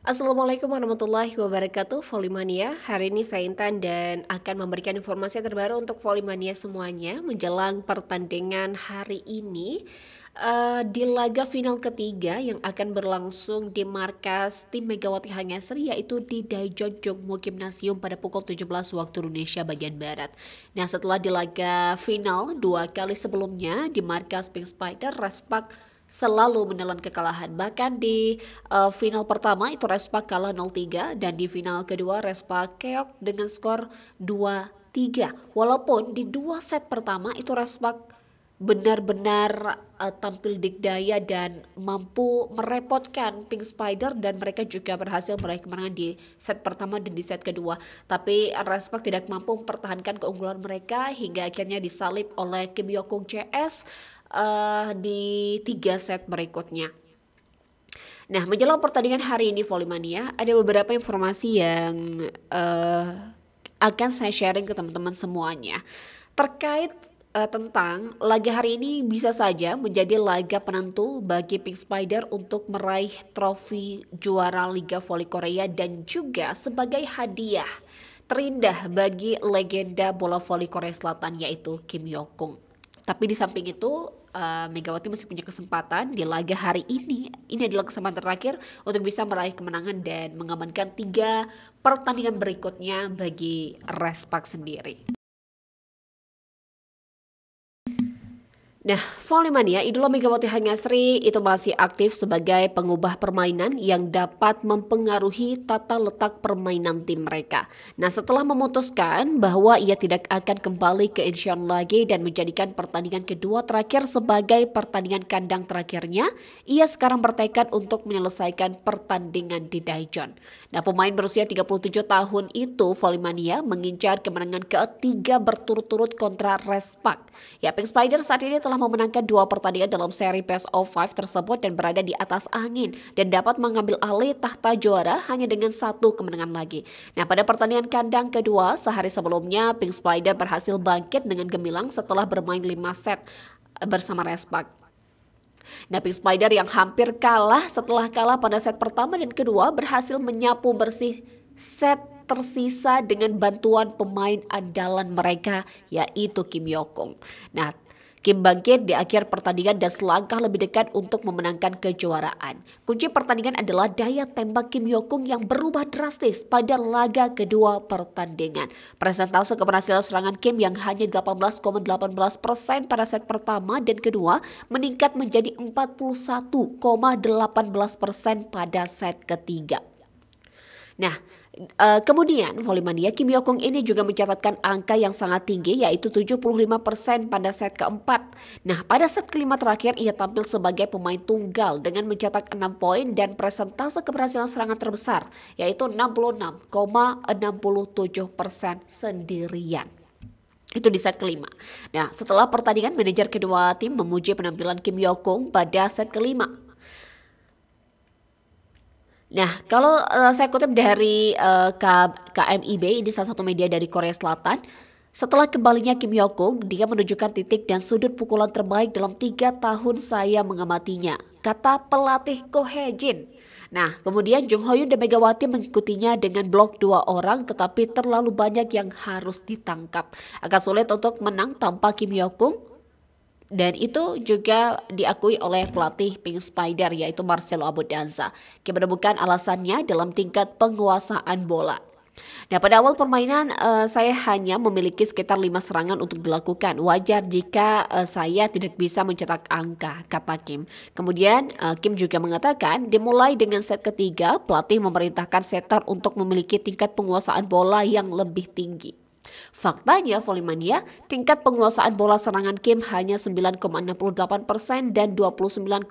Assalamualaikum warahmatullahi wabarakatuh, Volimania. Hari ini saya Intan dan akan memberikan informasi terbaru untuk Volimania semuanya menjelang pertandingan hari ini di laga final ketiga yang akan berlangsung di markas tim Megawati Hangasri, yaitu di Daejeon Jongmo Gymnasium pada pukul 17 waktu Indonesia bagian Barat. Nah, setelah di laga final dua kali sebelumnya di markas Pink Spider, Respak selalu menelan kekalahan. Bahkan di final pertama itu Respak kalah 0-3 dan di final kedua Respak keok dengan skor 2-3. Walaupun di dua set pertama itu Respak benar-benar tampil dikdaya dan mampu merepotkan Pink Spider, dan mereka juga berhasil meraih kemenangan di set pertama dan di set kedua. Tapi Respak tidak mampu mempertahankan keunggulan mereka hingga akhirnya disalip oleh Kim Yokung CS di 3 set berikutnya. Nah, menjelang pertandingan hari ini Volimania, ada beberapa informasi yang akan saya sharing ke teman-teman semuanya terkait tentang laga hari ini bisa saja menjadi laga penentu bagi Pink Spider untuk meraih trofi juara Liga Voli Korea dan juga sebagai hadiah terindah bagi legenda bola voli Korea Selatan yaitu Kim Yokung. Tapi di samping itu Megawati masih punya kesempatan di laga hari ini. Ini adalah kesempatan terakhir untuk bisa meraih kemenangan dan mengamankan 3 pertandingan berikutnya bagi Respak sendiri. Nah, Volimania, idola Megawati Hangasri itu masih aktif sebagai pengubah permainan yang dapat mempengaruhi tata letak permainan tim mereka. Nah, setelah memutuskan bahwa ia tidak akan kembali ke Incheon lagi dan menjadikan pertandingan kedua terakhir sebagai pertandingan kandang terakhirnya, ia sekarang bertekad untuk menyelesaikan pertandingan di Daejeon. Nah, pemain berusia 37 tahun itu, Volimania, mengincar kemenangan ketiga berturut-turut kontra Respak. Ya, Pink Spider saat ini telah memenangkan 2 pertandingan dalam seri Best of 5 tersebut dan berada di atas angin dan dapat mengambil alih tahta juara hanya dengan 1 kemenangan lagi. Nah, pada pertandingan kandang kedua sehari sebelumnya, Pink Spider berhasil bangkit dengan gemilang setelah bermain 5 set bersama Respak. Nah, Pink Spider yang hampir kalah setelah kalah pada set pertama dan kedua berhasil menyapu bersih set tersisa dengan bantuan pemain andalan mereka yaitu Kim Yokung. Nah, Kim bangkit di akhir pertandingan dan selangkah lebih dekat untuk memenangkan kejuaraan. Kunci pertandingan adalah daya tembak Kim Yokung yang berubah drastis pada laga kedua pertandingan. Persentase keberhasilan serangan Kim yang hanya 18,18% pada set pertama dan kedua meningkat menjadi 41,18% pada set ketiga. Nah, kemudian Volimania, Kim Yokung ini juga mencatatkan angka yang sangat tinggi yaitu 75% pada set keempat. Nah, pada set kelima terakhir ia tampil sebagai pemain tunggal dengan mencetak 6 poin dan persentase keberhasilan serangan terbesar yaitu 66,67% sendirian. Itu di set kelima. Nah, setelah pertandingan, manajer kedua tim memuji penampilan Kim Yokung pada set kelima. Nah, kalau saya kutip dari KMIB, ini salah satu media dari Korea Selatan, setelah kembalinya Kim Yokung, dia menunjukkan titik dan sudut pukulan terbaik dalam 3 tahun saya mengamatinya, kata pelatih Ko Hae-jin. Nah, kemudian Jung Ho-yoon dan Megawati mengikutinya dengan blok 2 orang, tetapi terlalu banyak yang harus ditangkap. Agak sulit untuk menang tanpa Kim Yokung. Dan itu juga diakui oleh pelatih Pink Spider yaitu Marcelo Abudanza. Kim menemukan alasannya dalam tingkat penguasaan bola. Nah, pada awal permainan saya hanya memiliki sekitar 5 serangan untuk dilakukan. Wajar jika saya tidak bisa mencetak angka, kata Kim. Kemudian Kim juga mengatakan dimulai dengan set ketiga, pelatih memerintahkan setter untuk memiliki tingkat penguasaan bola yang lebih tinggi. Faktanya, Volimania, tingkat penguasaan bola serangan Kim hanya 9,68% dan 29,63%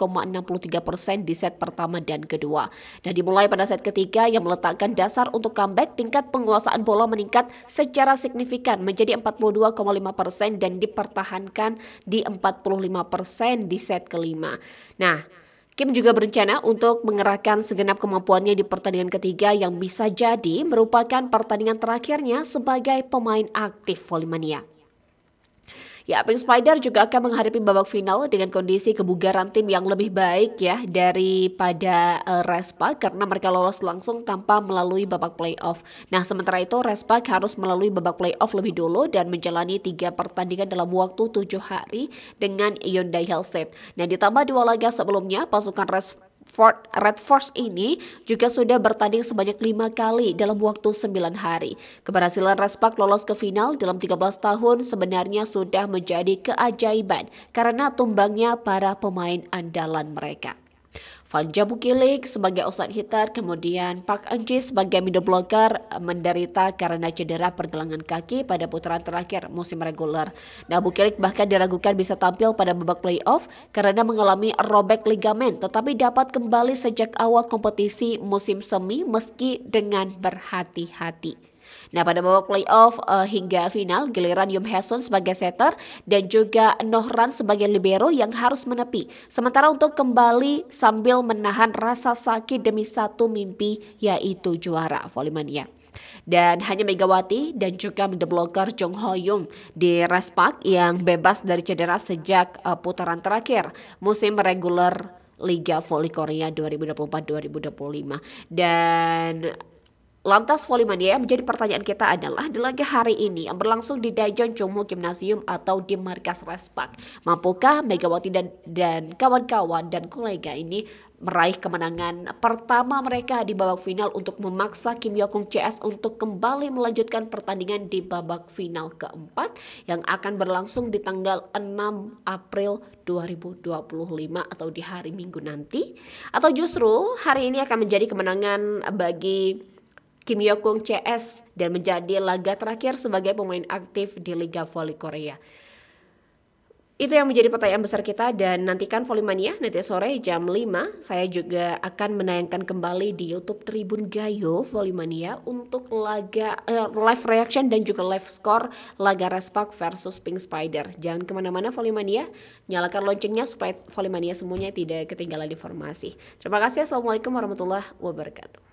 di set pertama dan kedua. Dan dimulai pada set ketiga yang meletakkan dasar untuk comeback, tingkat penguasaan bola meningkat secara signifikan menjadi 42,5% dan dipertahankan di 45% di set kelima. Nah, Kim juga berencana untuk mengerahkan segenap kemampuannya di pertandingan ketiga yang bisa jadi merupakan pertandingan terakhirnya sebagai pemain aktif Volimania. Ya, Pink Spider juga akan menghadapi babak final dengan kondisi kebugaran tim yang lebih baik ya daripada Respa karena mereka lolos langsung tanpa melalui babak playoff. Nah, sementara itu Respa harus melalui babak playoff lebih dulu dan menjalani 3 pertandingan dalam waktu 7 hari dengan Hyundai Hellstate. Nah, ditambah 2 laga sebelumnya, pasukan Red Force ini juga sudah bertanding sebanyak 5 kali dalam waktu 9 hari. Keberhasilan Respak lolos ke final dalam 13 tahun sebenarnya sudah menjadi keajaiban karena tumbangnya para pemain andalan mereka. Vanja Bukilik sebagai outside hitter, kemudian Park Eun-ji sebagai middle blocker menderita karena cedera pergelangan kaki pada putaran terakhir musim reguler. Nah, Bukilik bahkan diragukan bisa tampil pada babak playoff karena mengalami robek ligamen, tetapi dapat kembali sejak awal kompetisi musim semi meski dengan berhati-hati. Nah, pada babak playoff hingga final, giliran Yum Hae-sun sebagai setter dan juga Nohran sebagai libero yang harus menepi. Sementara untuk kembali sambil menahan rasa sakit demi satu mimpi, yaitu juara Volley-mania. Dan hanya Megawati dan juga middle blocker Jong Ho-young di Respak yang bebas dari cedera sejak putaran terakhir musim reguler Liga Volley Korea 2024-2025. Dan lantas Volley-mania yang menjadi pertanyaan kita adalah di laga hari ini yang berlangsung di Daejeon Jongmu Gymnasium atau di markas Respak. Mampukah Megawati dan kawan-kawan dan kolega ini meraih kemenangan pertama mereka di babak final untuk memaksa Kim Hyokung CS untuk kembali melanjutkan pertandingan di babak final keempat yang akan berlangsung di tanggal 6 April 2025 atau di hari Minggu nanti? Atau justru hari ini akan menjadi kemenangan bagi Kim Hyokung CS dan menjadi laga terakhir sebagai pemain aktif di Liga Volley Korea. Itu yang menjadi pertanyaan besar kita dan nantikan Volley-mania nanti sore jam 5. Saya juga akan menayangkan kembali di YouTube Tribun Gayo Volley-mania untuk laga live reaction dan juga live score laga Respak versus Pink Spider. Jangan kemana-mana Volley-mania, nyalakan loncengnya supaya Volley-mania semuanya tidak ketinggalan informasi. Terima kasih. Assalamualaikum warahmatullahi wabarakatuh.